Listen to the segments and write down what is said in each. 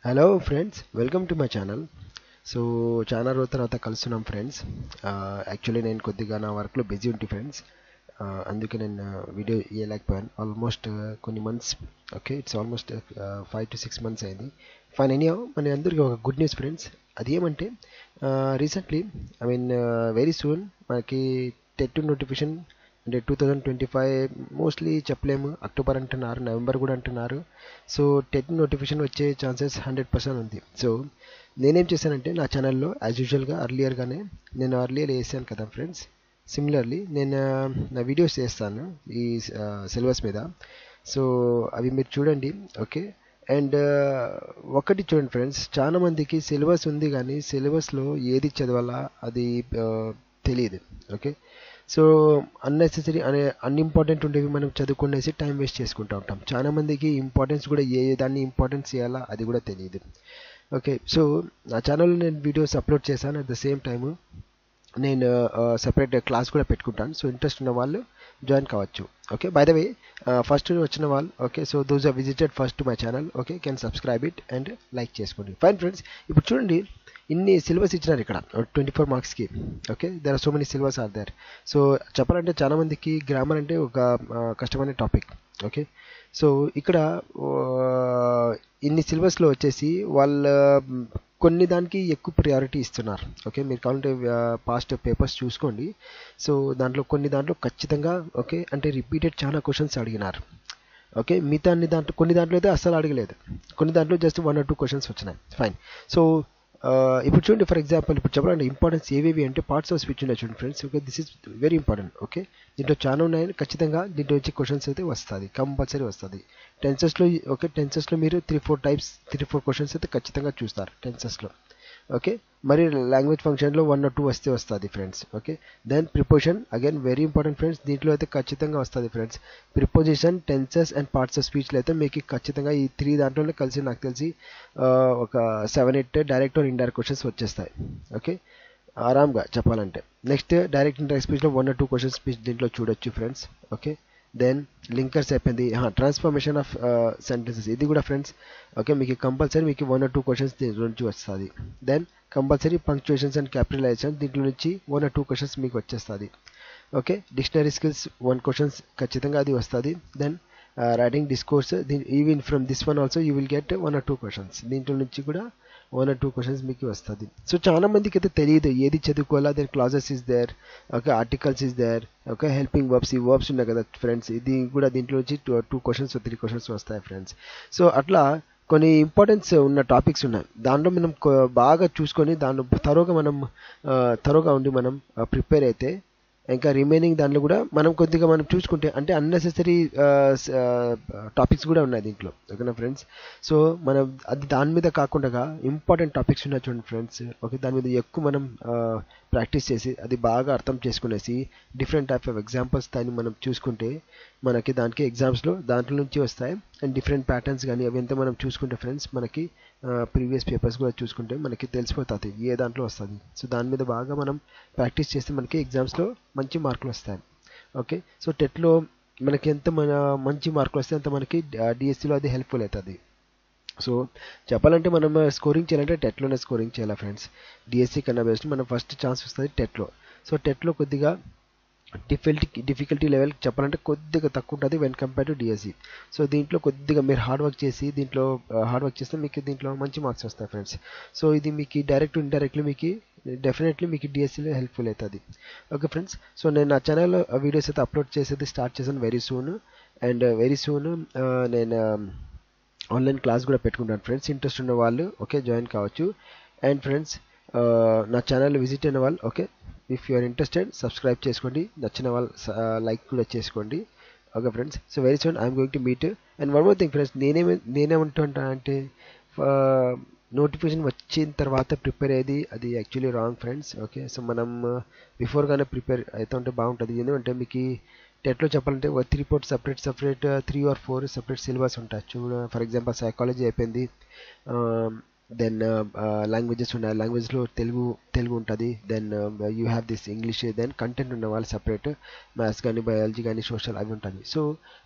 Hello friends, welcome to my channel. So చాలా రోజుల తర్వాత కలుస్తున్నాం ఫ్రెండ్స్. యాక్చువల్లీ నేను కొద్దిగా నా వర్క్లో బిజీ ఉంటే ఫ్రెండ్స్, అందుకే నేను వీడియో ఇవ్వలేకపోయాను. ఆల్మోస్ట్ కొన్ని months, okay, it's almost 5 to 6 months అయింది. ఫైన్ ఎనీ మన అందరికీ ఒక గుడ్ న్యూస్ ఫ్రెండ్స్. అది ఏమంటే రీసెంట్లీ, వెరీ సూన్ మనకి టెట్ నోటిఫికేషన్ అంటే 2025 మోస్ట్లీ చెప్పలేము. అక్టోబర్ అంటున్నారు, నవంబర్ కూడా అంటున్నారు. సో టెట్ నోటిఫికేషన్ వచ్చే ఛాన్సెస్ 100% ఉంది. సో నేనేం చేశానంటే నా ఛానల్లో యాజ్ యూజువల్గా అర్లియర్గానే నేను అర్లియర్ వేసాను కదా ఫ్రెండ్స్. సిమిలర్లీ నేను నా వీడియోస్ చేస్తాను ఈ సిలబస్ మీద. సో అవి మీరు చూడండి, ఓకే. అండ్ ఒకటి చూడండి ఫ్రెండ్స్, చాలా మందికి సిలబస్ ఉంది కానీ సిలబస్లో ఏది చదవాలా అది తెలియదు, ఓకే. సో అన్నెసెసరీ అనే అన్ఇంపార్టెంట్ ఉండేవి మనం చదువుకునేసి టైం వేస్ట్ చేసుకుంటూ ఉంటాం. చాలా మందికి ఇంపార్టెన్స్ కూడా ఏ దాన్ని ఇంపార్టెన్స్ చేయాలా అది కూడా తెలియదు, ఓకే. సో నా ఛానల్లో నేను వీడియోస్ అప్లోడ్ చేశాను. అట్ ద సేమ్ టైము నేను సెపరేట్ క్లాస్ కూడా పెట్టుకుంటాను. సో ఇంట్రెస్ట్ ఉన్న వాళ్ళు జాయిన్ కావచ్చు, okay. By the way first వచ్చిన వాళ్ళు, okay, so those are visited first my channel, okay, can subscribe it and like చేసుకోండి. ఫైన్ ఫ్రెండ్స్, ఇప్పుడు చూడండి ఇన్ని సిలబస్ ఇచ్చినారు ఇక్కడ 24 మార్క్స్కి, okay. There are so many syllabus are there. So చెప్పాలంటే చాలా మందికి గ్రామర్ అంటే ఒక కష్టమైన టాపిక్, ఓకే. సో ఇక్కడ ఇన్ని సిలబస్లో వచ్చేసి వాళ్ళ కొన్ని దానికి ఎక్కువ ప్రయారిటీ ఇస్తున్నారు, ఓకే. మీరు కావాలంటే పాస్ట్ పేపర్స్ చూసుకోండి. సో దాంట్లో ఖచ్చితంగా, ఓకే, అంటే రిపీటెడ్ చాలా క్వశ్చన్స్ అడిగినారు, ఓకే. మిగతా అన్ని దాంట్లో కొన్ని దాంట్లో అయితే అస్సలు అడగలేదు, కొన్ని దాంట్లో జస్ట్ 1 or 2 క్వశ్చన్స్ వచ్చినాయి. ఫైన్. సో ఇప్పుడు చూడండి, ఫర్ ఎగ్జాంపుల్ ఇప్పుడు చెప్పాలంటే ఇంపార్టెన్స్ ఏవేవి అంటే పార్ట్స్ ఆఫ్ స్పీచ్ ఉన్నాయి చూడండి friends, okay. This is very important, okay. దీంట్లో చాలా ఉన్నాయి, ఖచ్చితంగా దీంట్లో నుంచి క్వశ్చన్స్ అయితే వస్తుంది, కంపల్సరీ వస్తుంది. టెన్సెస్లో, ఓకే, టెన్సెస్లో మీరు 3-4 క్వశ్చన్స్ అయితే ఖచ్చితంగా చూస్తారు టెన్సెస్లో, ఓకే. మరి లాంగ్వేజ్ ఫంక్షన్లో 1 or 2 వస్తుంది friends, okay. Then preposition again very important friends, దీంట్లో అయితే ఖచ్చితంగా వస్తుంది friends. Preposition, tenses and parts of స్పీచ్లో అయితే మీకు ఖచ్చితంగా ఈ 3 దాంట్లోనే కలిసి నాకు తెలిసి ఒక 7-8 డైరెక్ట్ ఆర్ ఇండైరెక్ట్ క్వశ్చన్స్ వచ్చేస్తాయి, ఓకే, ఆరామ్గా చెప్పాలంటే. నెక్స్ట్ డైరెక్ట్ ఇండైరెక్ట్ స్పీచ్లో 1 or 2 క్వశ్చన్స్ స్పీచ్ దీంట్లో చూడొచ్చు ఫ్రెండ్స్, ఓకే. దెన్ లింకర్స్ అయిపోయింది, ట్రాన్స్ఫర్మేషన్ ఆఫ్ సెంటెన్సెస్ ఇది కూడా ఫ్రెండ్స్, ఓకే. మీకు కంపల్సరీ మీకు 1 or 2 క్వశ్చన్స్ దీంట్లో నుంచి వస్తుంది. Then compulsory punctuations and capitalization దీంట్లో నుంచి 1 or 2 క్వశ్చన్స్ మీకు వచ్చేస్తుంది, ఓకే. డిక్షనరీ స్కిల్స్ 1 క్వశ్చన్స్ ఖచ్చితంగా అది వస్తుంది. Then writing discourse, even from this one also you will get 1 or 2 questions, దీంట్లో నుంచి కూడా 1 or 2 క్వశ్చన్స్ మీకు వస్తుంది. సో చాలా మందికి అయితే తెలియదు ఏది చదువుకోవాలా. There clauses is there, okay, articles is there, okay, helping verbs, ఈ వర్బ్స్ ఉన్నాయి కదా ఫ్రెండ్స్, ఇది కూడా దీంట్లో నుంచి 2 క్వశ్చన్స్ 3 క్వశ్చన్స్ వస్తాయి ఫ్రెండ్స్. సో అట్లా కొన్ని ఇంపార్టెన్స్ ఉన్న టాపిక్స్ ఉన్నాయి, దాంట్లో మనం బాగా చూసుకొని దాంట్లో తరోగా ఉండి మనం ప్రిపేర్ అయితే ఇంకా రిమైనింగ్ దాంట్లో కూడా మనం కొద్దిగా మనం చూసుకుంటే అంటే అన్నెసెసరీ టాపిక్స్ కూడా ఉన్నాయి దీంట్లో, ఓకేనా ఫ్రెండ్స్. సో మనం అది దాని మీద కాకుండా ఇంపార్టెంట్ టాపిక్స్ ఉన్నాయి చూడండి ఫ్రెండ్స్, ఓకే. దాని మీద ఎక్కువ మనం ప్రాక్టీస్ చేసి అది బాగా అర్థం చేసుకునేసి డిఫరెంట్ టైప్ ఆఫ్ ఎగ్జాంపుల్స్ దాన్ని మనం చూసుకుంటే మనకి దానికి ఎగ్జామ్స్లో దాంట్లో నుంచి వస్తాయి. అండ్ డిఫరెంట్ ప్యాటర్న్స్ కానీ అవి ఎంత మనం చూసుకుంటే ఫ్రెండ్స్ మనకి ప్రీవియస్ పేపర్స్ కూడా చూసుకుంటే మనకి తెలిసిపోతుంది ఏ దాంట్లో వస్తుంది. సో దాని మీద బాగా మనం ప్రాక్టీస్ చేస్తే మనకి ఎగ్జామ్స్లో మంచి మార్కులు వస్తాయి, ఓకే. సో టెట్లో మనకి ఎంత మంచి మార్కులు వస్తే అంత మనకి డిఎస్సిలో అది హెల్ప్ఫుల్ అవుతుంది. సో చెప్పాలంటే మనం స్కోరింగ్ చేయాలంటే టెట్లోనే స్కోరింగ్ చేయాలి ఫ్రెండ్స్. డిఎస్సి కన్నా బెస్ట్ మనం ఫస్ట్ ఛాన్స్ వస్తుంది టెట్లో. సో టెట్లో కొద్దిగా డిఫికల్టీ లెవెల్ చెప్పాలంటే కొద్దిగా తక్కువ ఉంటుంది when compare to DSC. So దీంట్లో కొద్దిగా మీరు హార్డ్ వర్క్ చేస్తే మీకు దీంట్లో మంచి మార్క్స్ వస్తాయి ఫ్రెండ్స్. సో ఇది మీకు డైరెక్ట్ ఇండైరెక్ట్లీ మీకు డెఫినెట్లీ మీకు డిఎస్సిలో హెల్ప్ఫుల్ అవుతుంది, ఓకే ఫ్రెండ్స్. సో నేను నా ఛానల్లో వీడియోస్ అయితే అప్లోడ్ చేసేది స్టార్ట్ చేశాను very soon. And very soon నేను ఆన్లైన్ క్లాస్ కూడా పెట్టుకుంటాను ఫ్రెండ్స్. ఇంట్రెస్ట్ ఉన్న వాళ్ళు, ఓకే, జాయిన్ కావచ్చు. అండ్ ఫ్రెండ్స్ నా ఛానల్ విజిట్ అయిన వాళ్ళు, okay, if you are interested subscribe చేసుకోండి, నచ్చిన వాళ్ళు లైక్ కూడా చేసుకోండి, okay friends. So very soon I'm going to meet. And one more thing friends, నేనేమంటుంటానంటే నోటిఫికేషన్ వచ్చిన తర్వాత ప్రిపేర్ అయ్యేది అది actually wrong friends, okay. So మనం బిఫోర్గానే ప్రిపేర్ అయితే ఉంటే బాగుంటుంది. ఎందుకంటే మీకు టెట్లో చెప్పాలంటే 3 report separate 3 or 4 separate syllabus ఉంటాయి చూడ. ఫర్ ఎగ్జాంపుల్ సైకాలజీ అయిపోయింది, దెన్ లాంగ్వేజెస్ ఉన్నాయి, లాంగ్వేజ్లో తెలుగు ఉంటుంది. Then you have this English, then content ఉన్న వాళ్ళు సపరేట్ మ్యాథ్స్ కానీ బయాలజీ కానీ సోషల్ అవి ఉంటుంది. సో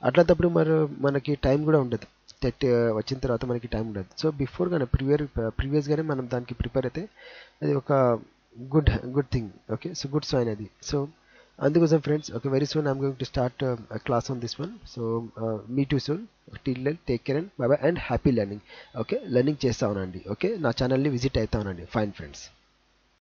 అట్లాంటప్పుడు మనకి టైం కూడా ఉండదు. టెట్ వచ్చిన తర్వాత మనకి టైం ఉండదు. సో బిఫోర్గానే ప్రీవియస్గానే మనం దానికి ప్రిపేర్ అయితే అది ఒక good thing. Okay, so good sign అది. సో అందుకోసం friends, okay, very soon I'm going to start class on this one. So me too soon. Till then take care and bye bye and happy learning. Okay, learning చేస్తా ఉండండి. Okay, నా ఛానల్ని visit అవుతా ఉండండి. Fine friends.